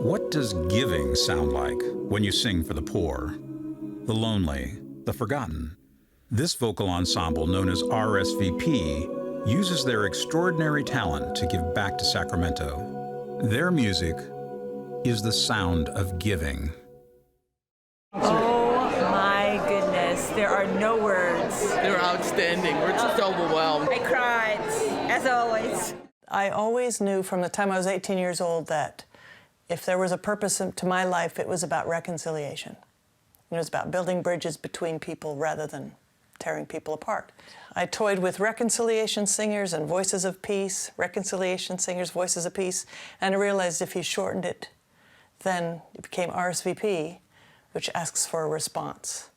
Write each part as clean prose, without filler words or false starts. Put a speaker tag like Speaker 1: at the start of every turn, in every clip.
Speaker 1: What does giving sound like when you sing for the poor, the lonely, the forgotten? This vocal ensemble, known as RSVP, uses their extraordinary talent to give back to Sacramento. Their music is the sound of giving.
Speaker 2: Oh my goodness, there are no words.
Speaker 3: They're outstanding. We're just overwhelmed.
Speaker 2: I cried, as always.
Speaker 4: I always knew from the time I was 18 years old that if there was a purpose to my life, it was about reconciliation. It was about building bridges between people rather than tearing people apart. I toyed with reconciliation singers and voices of peace, reconciliation singers, voices of peace, and I realized if you shortened it, then it became RSVP, which asks for a response.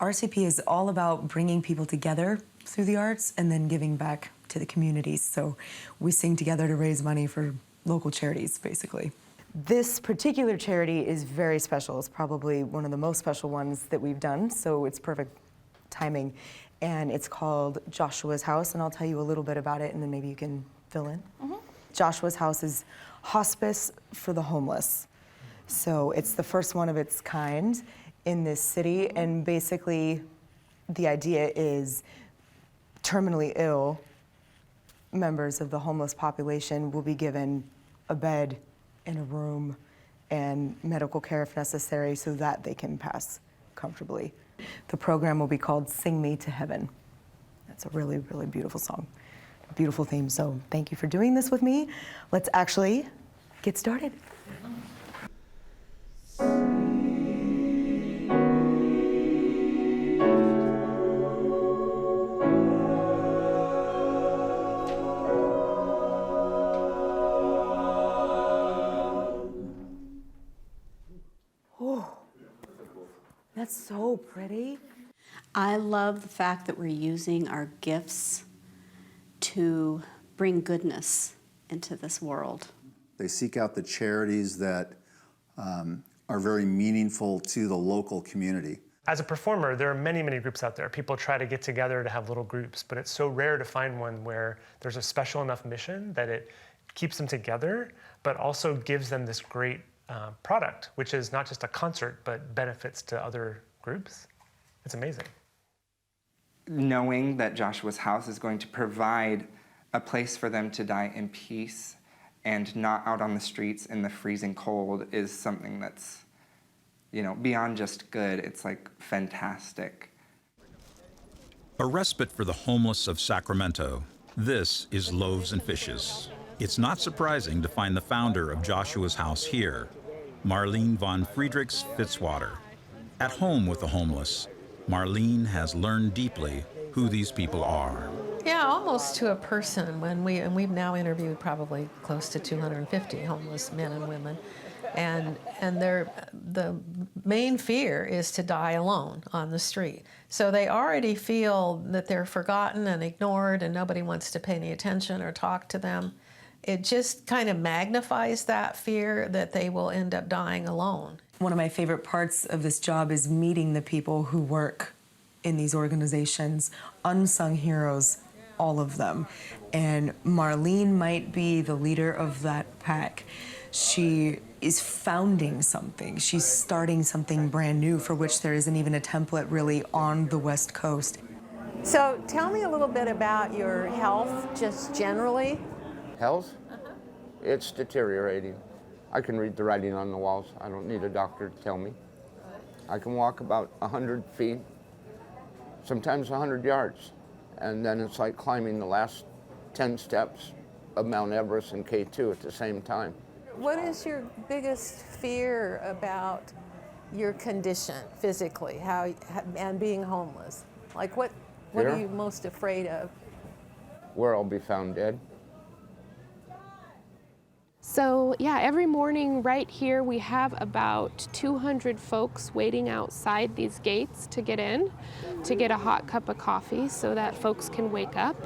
Speaker 5: RSVP is all about bringing people together through the arts and then giving back to the communities. So we sing together to raise money for local charities, basically.
Speaker 6: This particular charity is very special. It's probably one of the most special ones that we've done, so it's perfect timing. And it's called Joshua's House, and I'll tell you a little bit about it, and then maybe you can fill in. Joshua's House is hospice for the homeless. So it's the first one of its kind in this city, and basically the idea is terminally ill members of the homeless population will be given a bed in a room and medical care if necessary so that they can pass comfortably. The program will be called Sing Me to Heaven. That's a really, really beautiful song, a beautiful theme. So thank you for doing this with me. Let's actually get started. That's so pretty.
Speaker 7: I love the fact that we're using our gifts to bring goodness into this world.
Speaker 8: They seek out the charities that are very meaningful to the local community.
Speaker 9: As a performer, there are many, many groups out there. People try to get together to have little groups, but it's so rare to find one where there's a special enough mission that it keeps them together, but also gives them this great product, which is not just a concert, but benefits to other groups. It's amazing.
Speaker 10: Knowing that Joshua's House is going to provide a place for them to die in peace and not out on the streets in the freezing cold is something that's, you know, beyond just good. It's like fantastic.
Speaker 1: A respite for the homeless of Sacramento. This is Loaves and Fishes. It's not surprising to find the founder of Joshua's House here, Marlene von Friedrichs Fitzwater. At home with the homeless, Marlene has learned deeply who these people are.
Speaker 11: Yeah, almost to a person. We've now interviewed probably close to 250 homeless men and women, and the main fear is to die alone on the street. So they already feel that they're forgotten and ignored, and nobody wants to pay any attention or talk to them. It just kind of magnifies that fear that they will end up dying alone.
Speaker 5: One of my favorite parts of this job is meeting the people who work in these organizations, unsung heroes, all of them. And Marlene might be the leader of that pack. She is founding something. She's starting something brand new for which there isn't even a template really on the West Coast.
Speaker 2: So tell me a little bit about your health, just generally.
Speaker 12: Health? It's deteriorating. I can read the writing on the walls. I don't need a doctor to tell me. I can walk about 100 feet, sometimes 100 yards, and then it's like climbing the last 10 steps of Mount Everest and K2 at the same time.
Speaker 2: What is your biggest fear about your condition physically, and being homeless? Like what are you most afraid of?
Speaker 12: Where I'll be found dead.
Speaker 13: So yeah, every morning right here we have about 200 folks waiting outside these gates to get in, to get a hot cup of coffee so that folks can wake up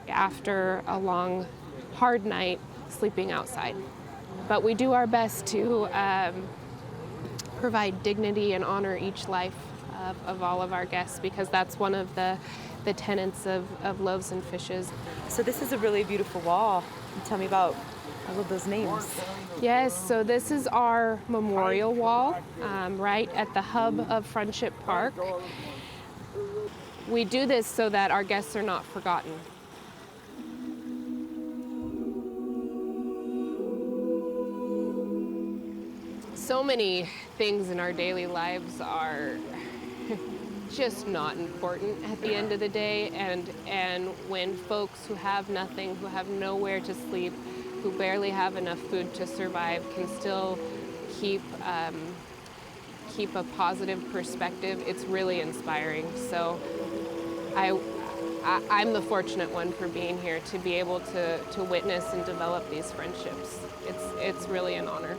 Speaker 13: after a long, hard night sleeping outside. But we do our best to provide dignity and honor each life of all of our guests, because that's one of the tenets of Loaves and Fishes.
Speaker 6: So this is a really beautiful wall. Tell me about I love those names.
Speaker 13: Yes, so this is our memorial wall right at the hub of Friendship Park. We do this so that our guests are not forgotten. So many things in our daily lives are just not important at the end of the day, and when folks who have nothing, who have nowhere to sleep, who barely have enough food to survive, can still keep a positive perspective, it's really inspiring. So I'm the fortunate one for being here to be able to witness and develop these friendships. It's really an honor.